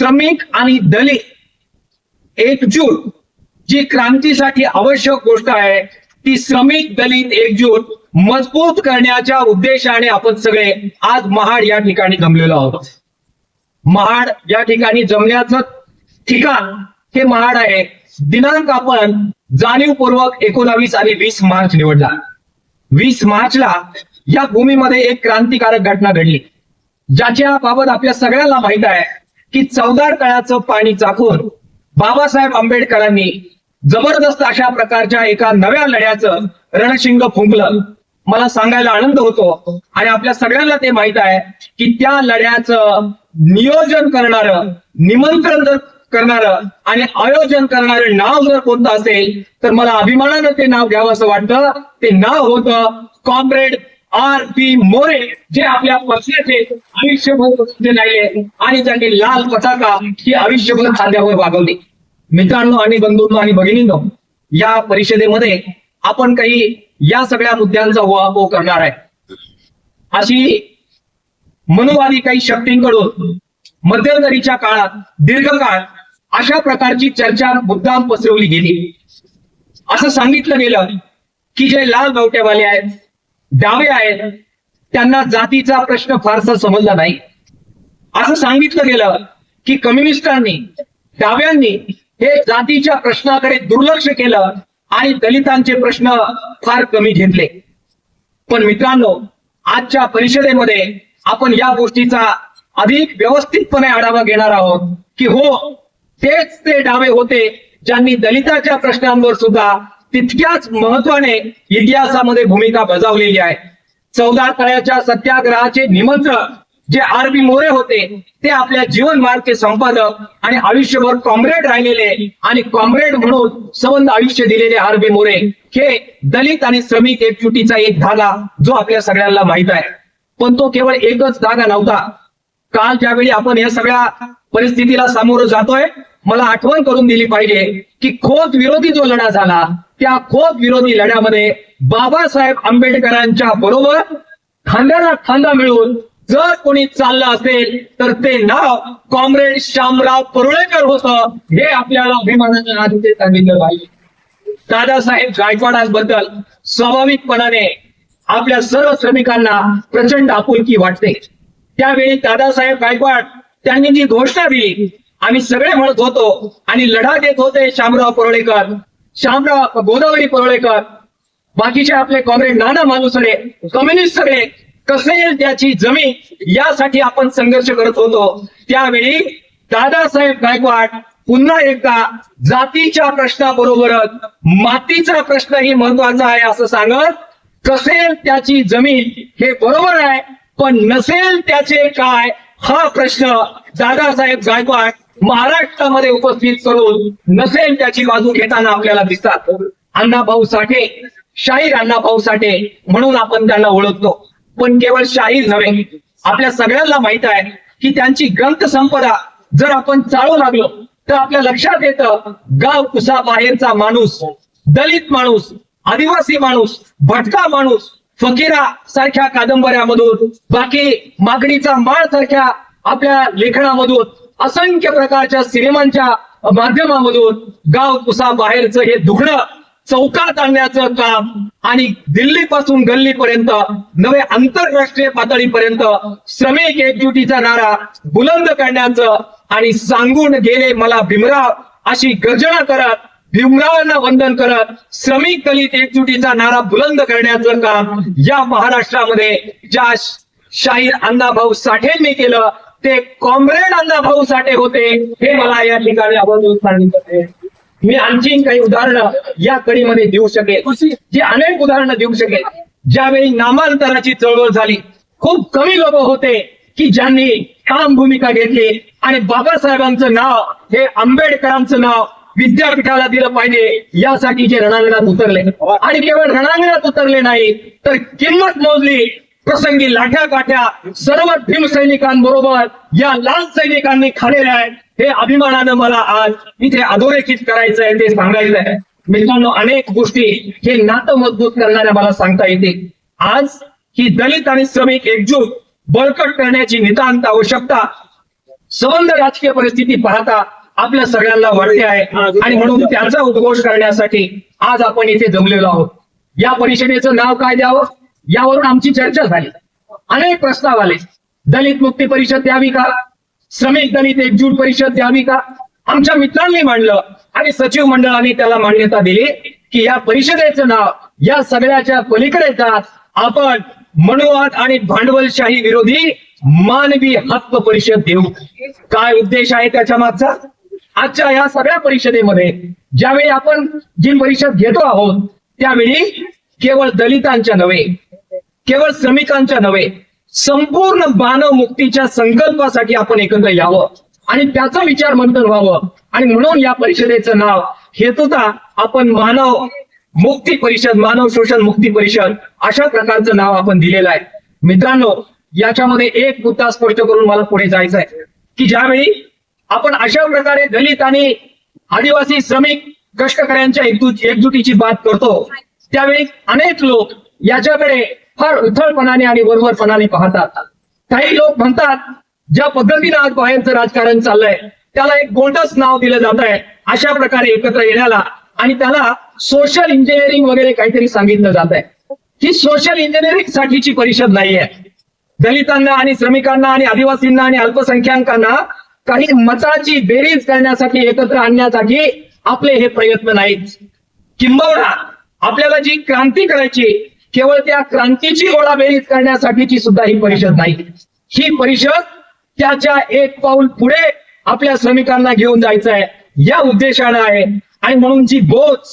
श्रमिक आणि दलित एकजूट जी क्रांतीसाठी आवश्यक गोष्ट आहे ती श्रमिक दलित एकजूट मजबूत करण्याच्या उद्देशाने आपण सगळे आज महाड या ठिकाणी जमलेलो आहोत. महाड या ठिकाणी जमण्याचं ठिकाण हे महाड आहे. दिनांक आपण जाणीवपूर्वक 19 आणि 20 मार्च निवडला. 20 मार्चला या भूमीमध्ये एक क्रांतिकारक घटना घडली ज्याच्या बाबत आपल्या सगळ्यांना माहित आहे की चवदार तळ्याचं पाणी चाखून बाबासाहेब आंबेडकरांनी जबरदस्त अशा प्रकारच्या एका नव्या लढ्याचं रणशिंग फुंकलं. मला सांगायला आनंद होतो आणि आपल्या सगळ्यांना ते माहित आहे की त्या लढ्याचं नियोजन करणारं, निमंत्रण करणारं आणि आयोजन करणारं नाव जर कोणतं असेल तर मला अभिमानानं ते नाव घ्यावं असं वाटतं. ते नाव होतं कॉम्रेड R.P. मोरे, जे आपल्या पक्षाचे आयुष्यभर राहिले आणि त्यांनी लाल पताका ही आयुष्यभर खांद्यावर वागवली. मित्रांनो आणि बंधूंनो आणि भगिनींनो, या परिषदेमध्ये आपण काही या सगळ्या मुद्द्यांचा उहापोह करणार आहे. अशी मनुवादी काही शक्तींकडून मध्यंतरीच्या काळात दीर्घकाळ अशा प्रकारची चर्चा मुद्दाम पसरवली गेली. असं सांगितलं गेलं की जे लाल बावट्यावाले आहेत, डावे आहेत, त्यांना जातीचा प्रश्न फारसा समजला नाही. असं सांगितलं गेलं की कम्युनिस्टांनी, डाव्यांनी हे जातीच्या प्रश्नाकडे दुर्लक्ष केलं आणि दलितांचे प्रश्न फार कमी घेतले. पण मित्रांनो, आजच्या परिषदेमध्ये आपण या गोष्टीचा अधिक व्यवस्थितपणे आढावा घेणार आहोत की हो, तेच ते डावे होते ज्यांनी दलिताच्या प्रश्नांवर सुद्धा तितक्याच महत्वाने इतिहासामध्ये भूमिका बजावलेली आहे. चवदार तळ्याच्या सत्याग्रहाचे निमंत्रक जे R.P. मोरे होते ते आपल्या जीवन मार्गचे संपादक आणि आयुष्यभर कॉम्रेड राहिलेले आणि कॉम्रेड म्हणून संबंध आयुष्य दिलेले R.P. मोरे हे दलित आणि श्रमिक एकजुटीचा एक धागा जो आपल्या सगळ्यांना माहित आहे. पण तो केवळ एकच धागा नव्हता. काल ज्यावेळी आपण या सगळ्या परिस्थितीला सामोरं जातोय, मला आठवण करून दिली पाहिजे की खोत विरोधी जो लढा झाला त्या खोत विरोधी लढ्यामध्ये बाबासाहेब आंबेडकरांच्या बरोबर खांद्याला खांदा मिळून जर कोणी चाललं असेल तर ते नाव कॉम्रेड शामराव परुळेकर होतं. हे आपल्याला अभिमानाने आज इथे सांगितलं पाहिजे. दादासाहेब गायकवाडांबद्दल स्वाभाविकपणाने आपल्या सर्व श्रमिकांना प्रचंड आपुलकी वाटते. त्यावेळी दादासाहेब गायकवाड त्यांनी जी घोषणा दिली, आम्ही सगळे म्हणत होतो आणि लढा देत होते शामराव परुळेकर, शामराव गोदावरी परुळेकर, बाकीचे आपले कॉम्रेड नाना मालुसरे, कम्युनिस्ट सगळे, कसे त्याची जमीन यासाठी आपण संघर्ष करत होतो. त्यावेळी दादासाहेब गायकवाड पुन्हा एकदा जातीच्या प्रश्नाबरोबरच मातीचा प्रश्नही महत्वाचा आहे असं सांगत, कसेल त्याची जमीन हे बरोबर आहे पण नसेल त्याचे काय हा प्रश्न दादासाहेब गायकवाड महाराष्ट्रामध्ये उपस्थित करून नसेल त्याची बाजू घेताना आपल्याला दिसतात. अण्णाभाऊ साठे, शाहीर अण्णाभाऊ साठे म्हणून आपण त्यांना ओळखतो. पण केवळ शाहीर नव्हे, आपल्या सगळ्यांना माहित आहे की त्यांची ग्रंथ संपदा जर आपण चालू लागलो तर आपल्या लक्षात येतं गाव कुसा बाहेरचा माणूस, दलित माणूस, आदिवासी माणूस, भटका माणूस, फकीरा सारख्या कादंबऱ्यामधून, बाकी मागणीचा माळ सारख्या आपल्या लेखनामधून, असंख्य प्रकारच्या सिनेमांच्या माध्यमामधून गाव कुसा बाहेरचं हे दुखणं चौकात आणण्याचं काम आणि दिल्लीपासून गल्लीपर्यंत नवे आंतरराष्ट्रीय पातळीपर्यंत श्रमिक एकजुटीचा नारा बुलंद करण्याचं आणि सांगून गेले मला भीमराव अशी गर्जना करत, भीमरावांना वंदन करत श्रमिक दलित एकजुटीचा नारा बुलंद करण्याचं काम या महाराष्ट्रामध्ये ज्या शाहीर अण्णाभाऊ साठेंनी केलं ते कॉम्रेड अण्णाभाऊ साठे होते. हे मला या ठिकाणी आवर्जून सांगितलं. मी आणखी काही उदाहरणं या कडीमध्ये देऊ शकेल, जे अनेक उदाहरणं देऊ शकेल. ज्यावेळी नामांतराची चळवळ झाली, खूप कमी लोक होते की ज्यांनी ठाम भूमिका घेतली आणि बाबासाहेबांचं नाव हे आंबेडकरांचं नाव विद्यापीठाला दिलं पाहिजे यासाठी जे रणांगणात उतरले आणि केवळ रणांगणात उतरले नाही तर किंमत मोजली. प्रसंगी लाठ्या काठ्या सर्व भीम सैनिकांबरोबर या लाल सैनिकांनी खाल्लेल्या आहेत. हे अभिमानानं मला आज इथे अधोरेखित करायचं आहे, ते सांगायचं आहे. मित्रांनो, अनेक गोष्टी हे नातं मजबूत करणाऱ्या मला सांगता येते. आज ही दलित आणि श्रमिक एकजूट बळकट करण्याची नितांत आवश्यकता संबंध राजकीय परिस्थिती पाहता आपल्या सगळ्यांना वाटते आहे आणि म्हणून त्याचा उद्घोष करण्यासाठी आज आपण इथे जमलेलो आहोत. या परिषदेचं नाव काय द्यावं यावरून आमची चर्चा झाली. अनेक प्रस्ताव आले. दलित मुक्ती परिषद द्यावी का, श्रमिक दलित एकजूट परिषद द्यावी का, आमच्या मित्रांनी मांडलं आणि सचिव मंडळाने त्याला मान्यता दिली की या परिषदेचं नाव या सगळ्याच्या पलीकडे जात आपण मनुवाद आणि भांडवलशाही विरोधी मानवी हक्क परिषद देऊ. काय उद्देश आहे त्याच्या मागचा? आजच्या या सगळ्या परिषदेमध्ये ज्यावेळी आपण जी परिषद घेतो आहोत त्यावेळी केवळ दलितांच्या नव्हे, केवळ श्रमिकांच्या नव्हे, संपूर्ण मानव मुक्तीच्या संकल्पासाठी आपण एकत्र यावं आणि त्याचा विचार मंथन व्हावं. आणि म्हणून या परिषदेचं नाव हेतुता आपण मानव मुक्ती परिषद, मानव शोषण मुक्ती परिषद अशा प्रकारचं नाव आपण दिलेलं आहे. मित्रांनो, याच्यामध्ये एक मुद्दा स्पष्ट करून मला पुढे जायचं आहे की ज्यावेळी आपण अशा प्रकारे दलित आणि आदिवासी श्रमिक कष्टकऱ्यांच्या एकजुटीची बात करतो त्यावेळी अनेक लोक याच्याकडे फार उथळपणाने आणि वरवरपणाने पाहतात. काही लोक म्हणतात ज्या पद्धतीने आज बाहेरचं राजकारण चाललंय त्याला एक गोंडस नाव दिलं जात आहे, अशा प्रकारे एकत्र येण्याला, आणि त्याला सोशल इंजिनिअरिंग वगैरे काहीतरी सांगितलं जात आहे. ही सोशल इंजिनिअरिंग साठीची परिषद नाहीये. दलितांना आणि श्रमिकांना आणि आदिवासींना आणि अल्पसंख्याकांना काही मताची बेरीज करण्यासाठी एकत्र आणण्यासाठी आपले हे प्रयत्न नाहीत. किंबहुना आपल्याला जी क्रांती करायची केवळ त्या क्रांतीची गोळाबेरीज करण्यासाठीची सुद्धा ही परिषद नाही. ही परिषद त्याच्या एक पाऊल पुढे आपल्या श्रमिकांना घेऊन जायचं आहे या उद्देशाने आहे. आणि म्हणून जी बोच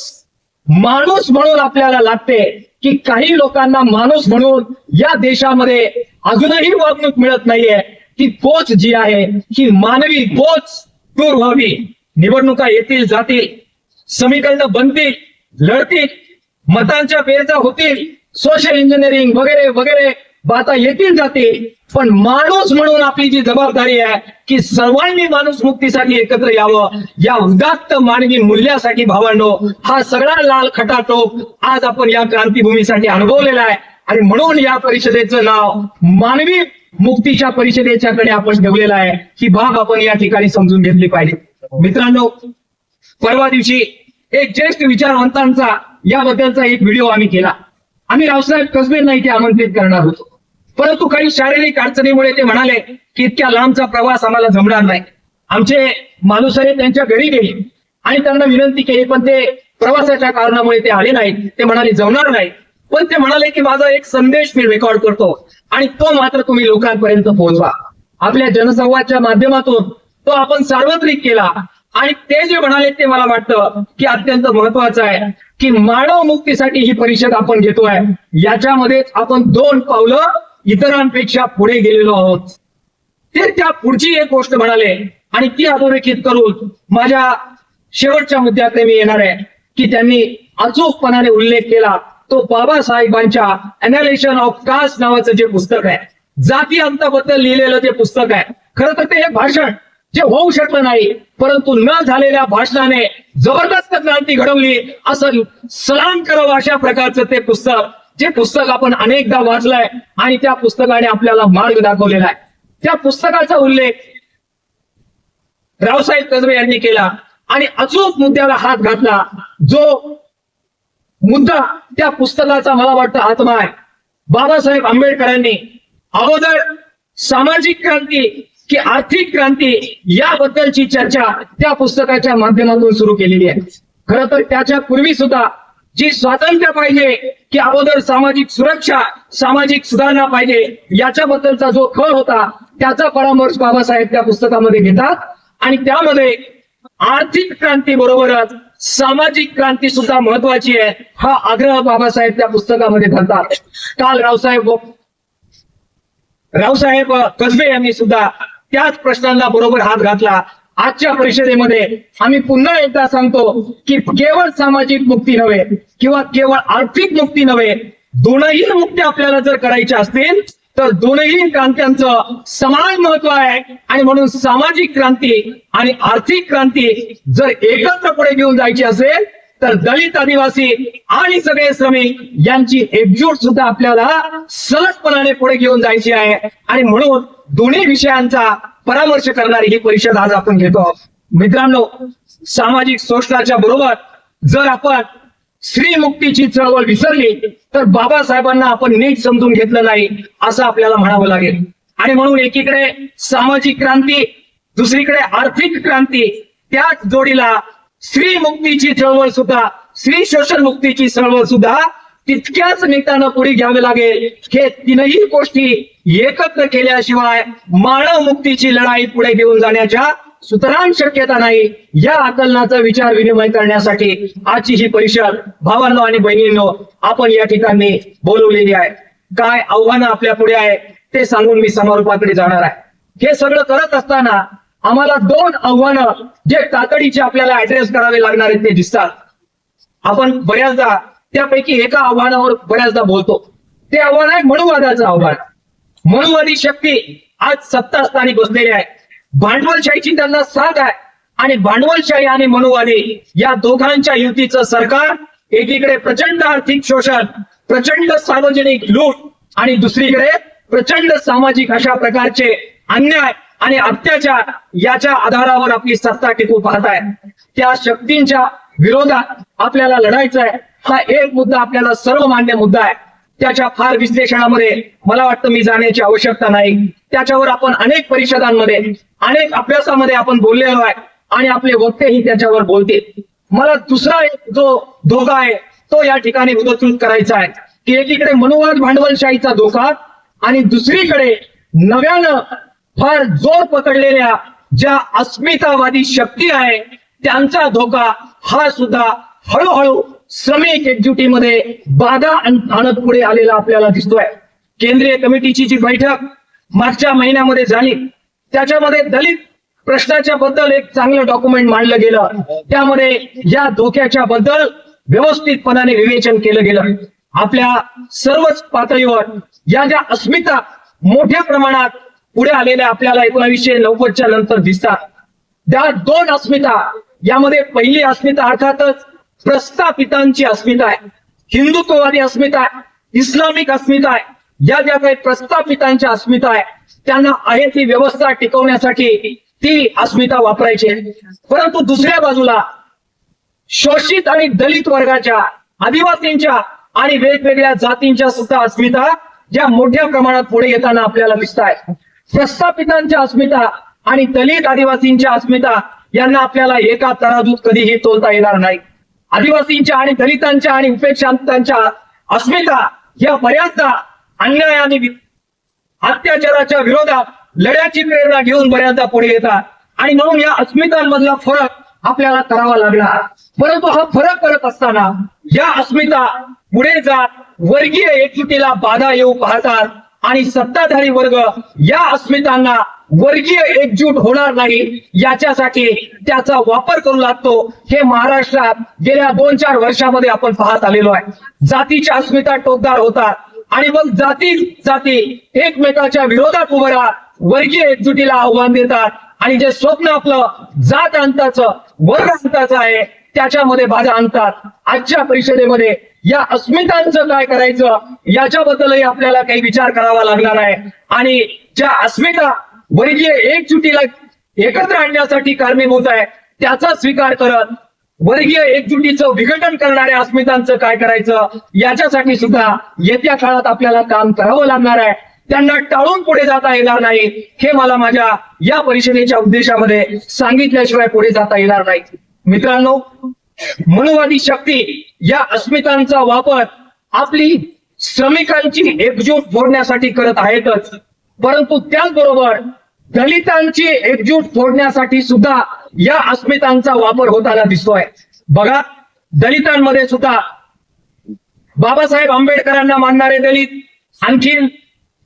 माणूस म्हणून आपल्याला लागते की काही लोकांना माणूस म्हणून या देशामध्ये अजूनही वागणूक मिळत नाहीये, ती बोच जी आहे ही मानवी बोच दूर व्हावी. निवडणुका येतील जातील, समीकरणं बनतील, लढतील, मतांच्या बेरजा होतील, सोशल इंजिनिअरिंग वगैरे वगैरे बाता येतील जातील, पण माणूस म्हणून आपली जी जबाबदारी आहे की सर्वांनी माणूस मुक्तीसाठी एकत्र यावं, या उदात्त मानवी मूल्यासाठी भावांनो हा सगळा लाल खटाटोप आज आपण या क्रांतीभूमीसाठी अनुभवलेला आहे. आणि म्हणून या परिषदेचं नाव मानवी मुक्तीच्या परिषदेच्याकडे आपण ठेवलेलं आहे. ही बाब आपण या ठिकाणी समजून घेतली पाहिजे. मित्रांनो, परवा दिवशी एक ज्येष्ठ विचारवंतांचा याबद्दलचा एक व्हिडिओ आम्ही केला. आम्ही रावसाहेब कसबेंना इथे आमंत्रित करणार होतो, परंतु काही शारीरिक अडचणीमुळे ते म्हणाले की इतक्या लांबचा प्रवास आम्हाला जमणार नाही. आमचे मालुसरे त्यांच्या घरी गेले आणि त्यांना विनंती केली, पण ते प्रवासाच्या कारणामुळे ते आले नाहीत. ते म्हणाले जमणार नाही, पण ते म्हणाले की माझा एक संदेश मी रेकॉर्ड करतो आणि तो मात्र तुम्ही लोकांपर्यंत पोहोचवा. आपल्या जनसंवादच्या माध्यमातून तो आपण सार्वत्रिक केला. आणि ते जे म्हणाले ते मला वाटतं की अत्यंत महत्वाचं आहे की मानव मुक्तीसाठी ही परिषद आपण घेतोय, याच्यामध्ये आपण 2 पावलं इतरांपेक्षा पुढे गेलेलो आहोत. ते त्या पुढची एक गोष्ट म्हणाले आणि ती अधोरेखित करून माझ्या शेवटच्या मुद्द्याकडे मी येणार आहे की त्यांनी अचूकपणाने उल्लेख केला तो बाबासाहेबांच्या अॅनालिसिस ऑफ कास्ट नावाचं जे पुस्तक आहे, जाती अंताबद्दल लिहिलेलं ते पुस्तक आहे. खरं तर ते एक भाषण जे होऊ शकलं नाही, परंतु न झालेल्या भाषणाने जबरदस्त क्रांती घडवली असं सलाम करावं अशा प्रकारचं ते पुस्तक, जे पुस्तक आपण अनेकदा वाचलंय आणि त्या पुस्तकाने आपल्याला मार्ग दाखवलेला आहे. त्या पुस्तकाचा उल्लेख रावसाहेब कसबे यांनी केला आणि अचूक मुद्द्याला हात घातला. जो मुद्दा त्या पुस्तकाचा मला वाटतं आत्मा आहे. बाबासाहेब आंबेडकरांनी अगोदर सामाजिक क्रांती की आर्थिक क्रांती याबद्दलची चर्चा त्या पुस्तकाच्या माध्यमातून सुरू केलेली आहे. खरं तर त्याच्या पूर्वी सुद्धा जी स्वातंत्र्य पाहिजे की अगोदर सामाजिक सुरक्षा, सामाजिक सुधारणा पाहिजे याच्याबद्दलचा जो खळ होता त्याचा परामर्श बाबासाहेब त्या पुस्तकामध्ये घेतात आणि त्यामध्ये आर्थिक क्रांती बरोबरच सामाजिक क्रांती सुद्धा महत्वाची आहे हा आग्रह बाबासाहेब त्या पुस्तकामध्ये धरतात. काल रावसाहेब कसबे यांनी सुद्धा त्याच प्रश्नांना बरोबर हात घातला. आजच्या परिषदेमध्ये आम्ही पुन्हा एकदा सांगतो की केवळ सामाजिक मुक्ती नव्हे किंवा केवळ आर्थिक मुक्ती नव्हे, दोनही मुक्ती आपल्याला जर करायच्या असतील तर दोनही क्रांत्यांचं समान महत्व आहे. आणि म्हणून सामाजिक क्रांती आणि आर्थिक क्रांती जर एकत्र पुढे घेऊन जायची असेल तर दलित, आदिवासी आणि सगळे श्रमिक यांची एकजूट सुद्धा आपल्याला सलगपणाने पुढे घेऊन जायची आहे. आणि म्हणून दोन्ही विषयांचा परामर्श करणारी ही परिषद आज आपण घेतो आहोत. मित्रांनो, सामाजिक शोषणाच्या बरोबर जर आपण स्त्री मुक्तीची चळवळ विसरली तर बाबासाहेबांना आपण नीट समजून घेतलं नाही असं आपल्याला म्हणावं लागेल. आणि म्हणून एकीकडे सामाजिक क्रांती, दुसरीकडे आर्थिक क्रांती, त्याच जोडीला स्त्री मुक्तीची चळवळ सुद्धा, स्त्री शोषण मुक्तीची चळवळ सुद्धा तितक्याच नेटानं पुढे घ्यावे लागेल. हे तीनही गोष्टी एकत्र केल्याशिवाय मानव मुक्तीची लढाई पुढे घेऊन जाण्याच्या सुतराम शक्यता नाही. या आकलनाचा विचार विनिमय करण्यासाठी आजची ही परिषद भावांनो आणि बहिणींनो आपण या ठिकाणी बोलवलेली आहे. काय आव्हानं आपल्या पुढे आहे ते सांगून मी समारोपाकडे जाणार आहे. हे सगळं करत असताना आम्हाला दोन आव्हानं जे तातडीचे आपल्याला ऍड्रेस करावे लागणार आहेत ते दिसतात. आपण बऱ्याचदा त्यापैकी एका आव्हानावर बऱ्याचदा बोलतो. ते आव्हान आहे मनुवादाचं आव्हान. मनुवादी शक्ती आज सत्तास्थानी बसलेली आहे. भांडवलशाहीची त्यांना साथ आहे आणि भांडवलशाही आणि मनुवादी या दोघांच्या युतीचं सरकार एकीकडे प्रचंड आर्थिक शोषण, प्रचंड सार्वजनिक लूट आणि दुसरीकडे प्रचंड सामाजिक अशा प्रकारचे अन्याय आणि अत्याचार याच्या आधारावर आपली सत्ता टिकू पाहत आहे. त्या शक्तींच्या विरोधात आपल्याला लढायचं आहे. हा एक मुद्दा आपल्याला सर्वमान्य मुद्दा आहे. त्याच्या फार विश्लेषणामध्ये मला वाटतं मी जाण्याची आवश्यकता नाही. त्याच्यावर आपण अनेक परिषदांमध्ये, अनेक अभ्यासामध्ये आपण बोललेलो आहे आणि आपले वक्तेही त्याच्यावर बोलतील. मला दुसरा एक जो धोका आहे तो या ठिकाणी उदयकृत करायचा आहे की एकीकडे मनुवाद भांडवलशाहीचा धोका आणि दुसरीकडे नव्यानं फार जोर पकडलेल्या ज्या अस्मितावादी शक्ती आहे त्यांचा धोका हा सुद्धा हळूहळू श्रमिक एकजुटीमध्ये बाधा आणत पुढे आलेला आपल्याला दिसतोय. केंद्रीय कमिटीची जी बैठक मागच्या महिन्यामध्ये झाली त्याच्यामध्ये दलित प्रश्नाच्या बद्दल एक चांगलं डॉक्युमेंट मांडलं गेलं. त्यामध्ये या धोक्याच्या बद्दल व्यवस्थितपणाने विवेचन केलं गेलं. आपल्या सर्वच पातळीवर या ज्या अस्मिता मोठ्या प्रमाणात पुढे आलेल्या आपल्याला 1990च्या नंतर दिसतात. त्या दोन अस्मिता, यामध्ये पहिली अस्मिता अर्थातच प्रस्थापितांची अस्मिता आहे, हिंदुत्ववादी अस्मिता आहे, इस्लामिक अस्मिता आहे. या ज्या काही प्रस्थापितांच्या अस्मिता आहे त्यांना आहे ती व्यवस्था टिकवण्यासाठी ती अस्मिता वापरायची. परंतु दुसऱ्या बाजूला शोषित आणि दलित वर्गाच्या, आदिवासींच्या आणि वेगवेगळ्या जातींच्या सुद्धा अस्मिता ज्या मोठ्या प्रमाणात पुढे येताना आपल्याला दिसत आहे. प्रस्थापितांच्या अस्मिता आणि दलित आदिवासींच्या अस्मिता यांना आपल्याला एका तराजूत कधीही तोलता येणार नाही. आदिवासींच्या आणि दलितांच्या आणि उपेक्षांतांच्या अस्मिता या बऱ्याचदा अन्याय आणि अत्याचाराच्या विरोधात लढ्याची प्रेरणा घेऊन बऱ्याचदा पुढे येतात आणि म्हणून या अस्मितांमधला फरक आपल्याला करावा लागला. परंतु हा फरक करत असताना या अस्मिता पुढे जात वर्गीय एकजुटीला बाधा येऊ पाहतात आणि सत्ताधारी वर्ग या अस्मितांना वर्गीय एकजूट होणार नाही याच्यासाठी त्याचा वापर करू लागतो. हे महाराष्ट्रात गेल्या 2-4 वर्षामध्ये आपण पाहत आलेलो आहे. जातीच्या अस्मिता टोकदार होतात आणि मग जाती एकमेकाच्या विरोधात उभं राहत वर्गीय एकजुटीला आव्हान देतात आणि जे स्वप्न आपलं जात अंताचं, वर्ग अंताचं आहे त्याच्यामध्ये बाधा आणतात. आजच्या परिषदेमध्ये या अस्मितांचं काय करायचं याच्याबद्दलही आपल्याला काही विचार करावा लागणार आहे आणि ज्या अस्मिता वर्गीय एकजुटीला एकत्र आणण्यासाठी कारणीभूत आहे त्याचा स्वीकार करत वर्गीय एकजुटीचं विघटन करणाऱ्या अस्मितांचं काय करायचं याच्यासाठी सुद्धा येत्या काळात आपल्याला काम करावं लागणार आहे. त्यांना टाळून पुढे जाता येणार नाही हे मला माझ्या या परिषदेच्या उद्देशामध्ये सांगितल्याशिवाय पुढे जाता येणार नाही. मित्रांनो, मनुवादी शक्ती या अस्मितांचा वापर आपली श्रमिकांची एकजूट फोडण्यासाठी करत आहेतच, परंतु त्याचबरोबर दलितांची एकजूट फोडण्यासाठी सुद्धा या अस्मितांचा वापर होताना दिसतोय. बघा, दलितांमध्ये सुद्धा बाबासाहेब आंबेडकरांना मानणारे दलित, आणखीन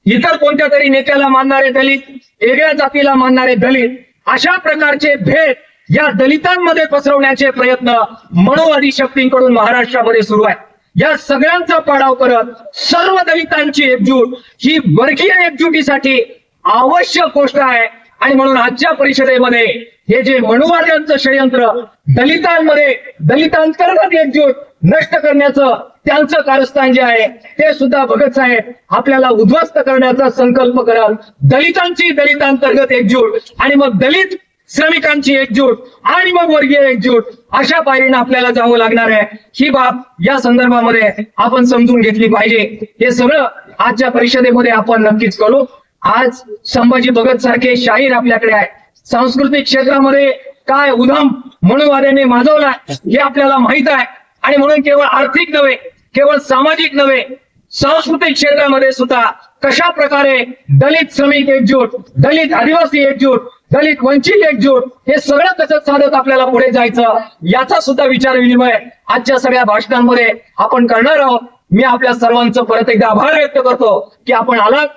इतर कोणत्या तरी नेत्याला मानणारे दलित, वेगळ्या जातीला मानणारे दलित, अशा प्रकारचे भेद या दलितांमध्ये पसरवण्याचे प्रयत्न मनुवादी शक्तींकडून महाराष्ट्रामध्ये सुरू आहे. या सगळ्यांचा पाडाव करत सर्व दलितांची एकजूट ही वर्गीय एकजुटीसाठी आवश्यक गोष्ट आहे आणि म्हणून आजच्या परिषदेमध्ये हे जे मनुवाद्यांचं षडयंत्र दलितांमध्ये दलितांतर्गत एकजूट नष्ट करण्याचं त्यांचं कारस्थान जे आहे ते सुद्धा भगत साहेब आपल्याला उद्ध्वस्त करण्याचा संकल्प करत दलितांची दलितांतर्गत एकजूट आणि मग दलित श्रमिकांची एकजूट आणि मग वर्गीय एकजूट अशा पायरीनं आपल्याला जावं लागणार आहे. ही बाब या संदर्भामध्ये आपण समजून घेतली पाहिजे. हे सगळं आजच्या परिषदेमध्ये आपण नक्कीच करू. आज संभाजी भगत सारखे शाहीर आपल्याकडे आहे. सांस्कृतिक क्षेत्रामध्ये काय उधम मनुवाद्याने माजवला हे आपल्याला माहित आहे. आणि म्हणून केवळ आर्थिक नव्हे, केवळ सामाजिक नव्हे, सांस्कृतिक क्षेत्रामध्ये सुद्धा कशा प्रकारे दलित श्रमिक एकजूट, दलित आदिवासी एकजूट, दलित वंचित एकजूट हे सगळं कसं साधत आपल्याला पुढे जायचं याचा सुद्धा विचार विनिमय आजच्या सगळ्या भाषणांमध्ये आपण करणार आहोत. मी आपल्या सर्वांचं परत एकदा आभार व्यक्त करतो की आपण आलात.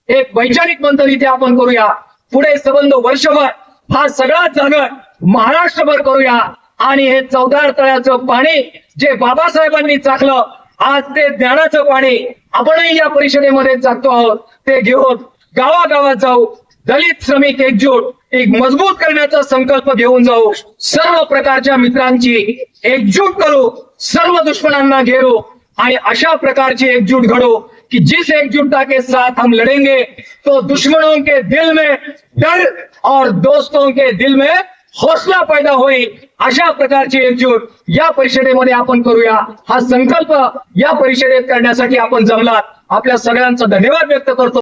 एक वैचारिक मंथन इथे आपण करूया. पुढे संबंध वर्षभर हा सगळा जागर महाराष्ट्रभर करूया आणि हे 14 तळ्याचं पाणी जे बाबासाहेबांनी चाखलं आज ते ज्ञानाचं पाणी आपणही या परिषदेमध्ये चाकतो आहोत. ते घेऊन गावागावात जाऊ, दलित श्रमिक एकजूट एक मजबूत करण्याचा संकल्प घेऊन जाऊ, सर्व प्रकारच्या मित्रांची एकजूट करू, सर्व दुश्मनांना घेरू आणि अशा प्रकारची एकजूट घडू कि जिस एकजुटता के साथ हम लड़ेंगे तो दुश्मनों के दिल में डर और दोस्तों के दिल में हौसला पैदा होईल. अशा प्रकारची एकजूट या परिषदेमध्ये आपण करूया. हा संकल्प या परिषदेत करण्यासाठी आपण जमलात. आपल्या सगळ्यांचा धन्यवाद व्यक्त करतो.